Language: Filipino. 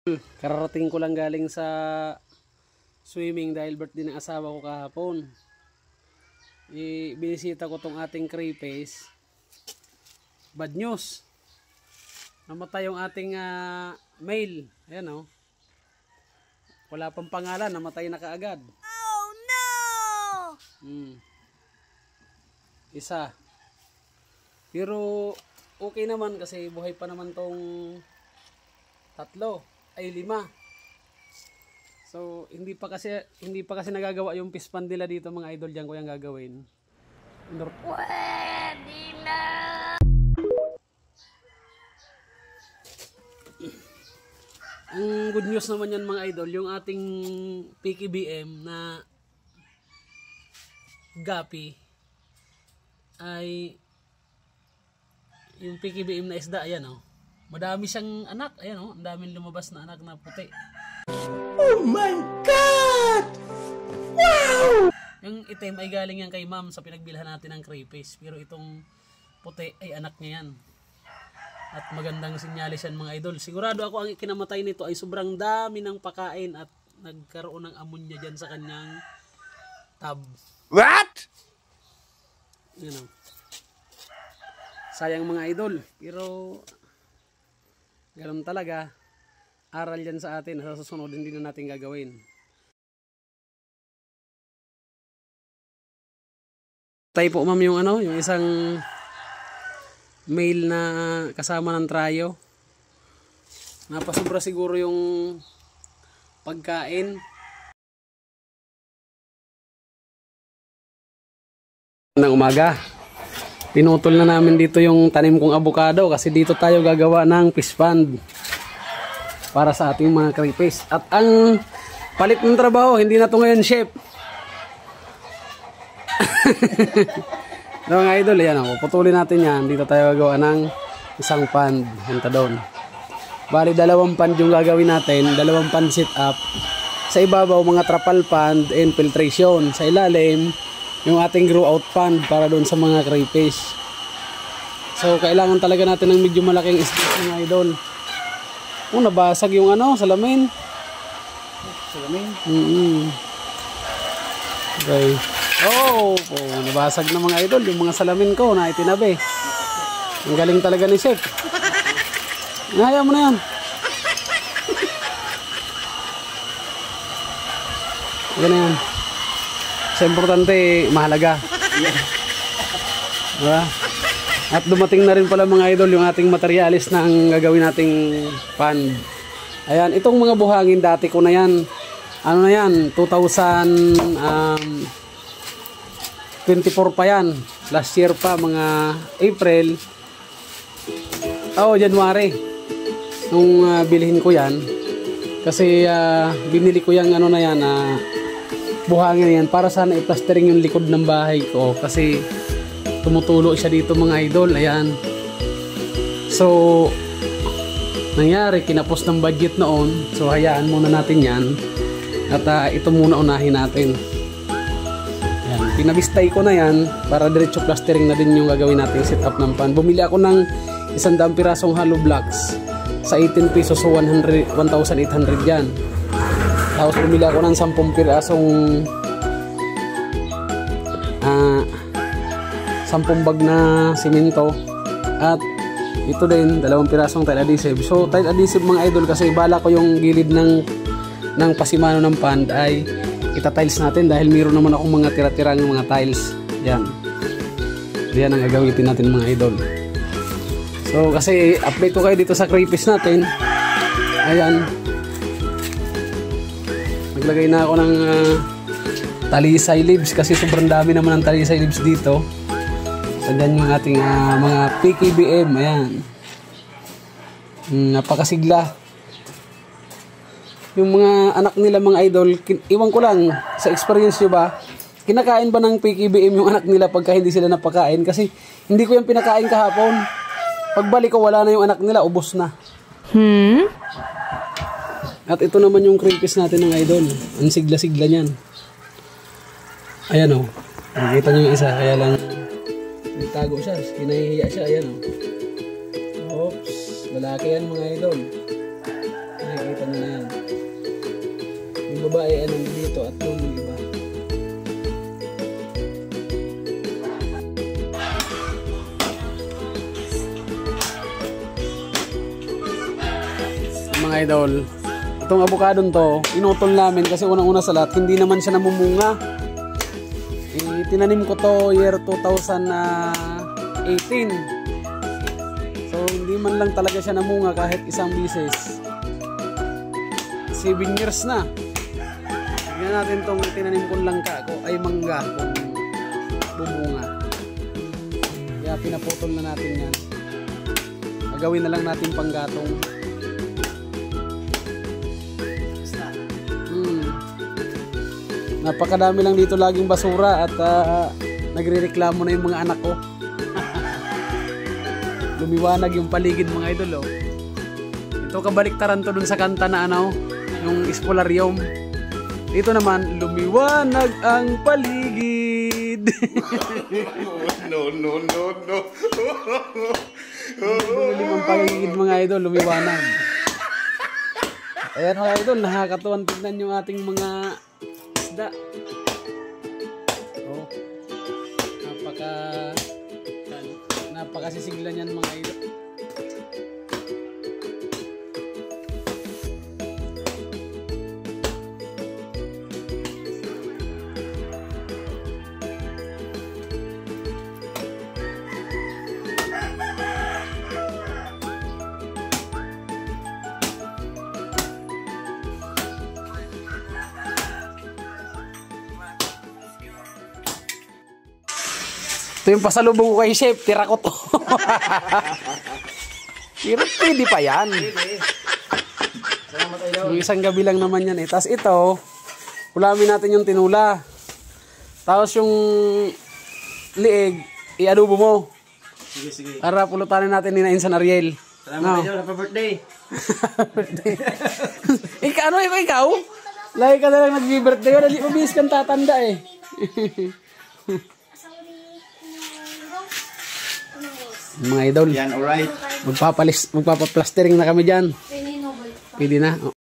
Kararating ko lang galing sa swimming dahil birthday ng asawa ko kahapon. Binisita ko tong ating crayfish. Bad news. Namatay yung ating male. Ayan o. Wala pang pangalan, namatay na kaagad. Oh no! Isa. Pero okay naman kasi buhay pa naman tong tatlo. Ay 5. So hindi pa kasi nagagawa yung fish pond nila dito mga idol, diyan ko yung gagawin. Pwede na! Ang good news naman yan mga idol, yung ating PKBM na gapi ay yung PKBM na isda, ayan o. Madami siyang anak, ayan o. Ang daming lumabas na anak na puti. Oh my God! Wow! Yung itim ay galing yan kay ma'am sa pinagbilhan natin ng crayfish. Pero itong puti ay anak niya yan. At magandang sinyalis yan mga idol. Sigurado ako ang kinamatay nito ay sobrang dami ng pakain at nagkaroon ng ammonia dyan sa kanyang tub. What? Yan o. Sayang mga idol. Pero ganun talaga. Aral yan sa atin. Sa susunod hindi na natin gagawin. Tayo po ma'am yung yung isang male na kasama ng tryo. Napasobra siguro yung pagkain. Ng umaga. Pinutol na namin dito yung tanim kong avocado kasi dito tayo gagawa ng fish pond para sa ating mga crayfish. At ang palit ng trabaho, hindi na to ngayon chef. No, mga idol, yan ako. Putulin natin yan. Dito tayo gagawa ng isang pond. Punta doon. Bali, 2 pond yung gagawin natin. 2 pond sit up. Sa ibabaw, mga trapal pond and filtration. Sa ilalim, yung ating grow out pond para doon sa mga crayfish. So, kailangan talaga natin ng medyo malaking space mga idol. Nabasag yung salamin. Salamin? Okay. Nabasag na mga idol yung mga salamin ko na itinabi. Ang galing talaga ni chef. Nahaya mo na yan. Ganyan. Sa importante, mahalaga. Diba? At dumating na rin pala mga idol yung ating materialis na ang gagawin nating pond. Ayan, itong mga buhangin dati ko na yan. Ano na yan? 2024 pa yan. Last year pa, mga April. January. Nung bilhin ko yan. Kasi binili ko yung na yan, buhangin yan para sana i-plastering yung likod ng bahay ko kasi tumutulo siya dito mga idol. Ayan. So nangyari, kinapos ng budget noon. So hayaan muna natin yan. At ito muna unahin natin. Ayan. Pinabistay ko na yan para diretso plastering na din yung gagawin natin set up ng pan. Bumili ako ng 100 pirasong hollow blocks sa 18 pesos, so 1,800 yan. Tapos bumili ako ng 10 pirasong 10 bag na simento. At ito din, 2 pirasong tile adhesive. So tile adhesive mga idol kasi bala ko yung gilid ng pasimano ng pond ay itatiles natin dahil mayroon naman akong mga tira-tirang mga tiles. Yan. Yan ang gagamitin natin mga idol. So kasi update ko kayo dito sa crayfish natin. Ayan. Naglagay na ako ng talisay leaves kasi sobrang dami naman ng talisay leaves dito. So dyan yung ating mga PKBM. Ayan. Napakasigla. Yung mga anak nila mga idol, iwan ko lang sa experience nyo ba, kinakain ba ng PKBM yung anak nila pagka hindi sila napakain? Kasi hindi ko yung pinakain kahapon. Pagbalik ko wala na yung anak nila, ubos na. At ito naman yung crayfish natin ng idol. Ang sigla-sigla niyan. Ayan o. Nakikita nyo yung isa. Kaya lang nagtago siya. Kinahihiya siya. Ayan o. Oops. Lalaki yan mga idol. Nakita nyo na yan. Yung babae ay nandito at doon yung iba. Mga idol, itong avocadong to, inutol namin kasi unang-una sa lahat, hindi naman siya namumunga. Tinanim ko to year 2018. So, hindi man lang talaga siya namunga kahit isang bisis. 7 years na. Tignan natin tong tinanim kong langka ko ay mangga kung bumunga. Kaya pinaputol na natin yan. Gagawin na lang natin panggatong. Napakadami lang dito laging basura at nagrereklamo na yung mga anak ko. Lumiwanag yung paligid mga idol. Oh. Ito kabaliktaran to dun sa kanta na ano, yung Espolarium. Dito naman, lumiwanag ang paligid. No. Lumiwanag ang paligid mga idol, lumiwanag. Ayan mga idol, nakakatuwan tignan yung ating mga isda. Oh. Napakasisigla niyan mga idol. Ito yung pasalubong ko kay Chef, tira ko to. Pero pwede pa yan. Yung isang gabi lang naman yan eh. Tapos ito, ulamin natin yung tinula. Tapos yung liig, i-adobo mo. Sige. Para pulutanin natin ni Insan Ariel. Salamat kayo, happy birthday. Ikaw? Lagi ka na lang nag-birthday. Wala di mabihis kang tatanda eh. Mga idol, Yan, alright. magpaplastering na kami dyan. Pwede na.